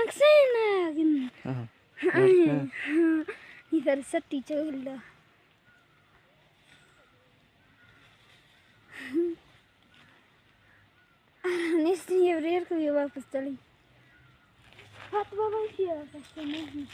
Maksain Marka. ni farsa teacher ulla nesti evrer ko ये वापस चली हाथ बाबा किया वापस नहीं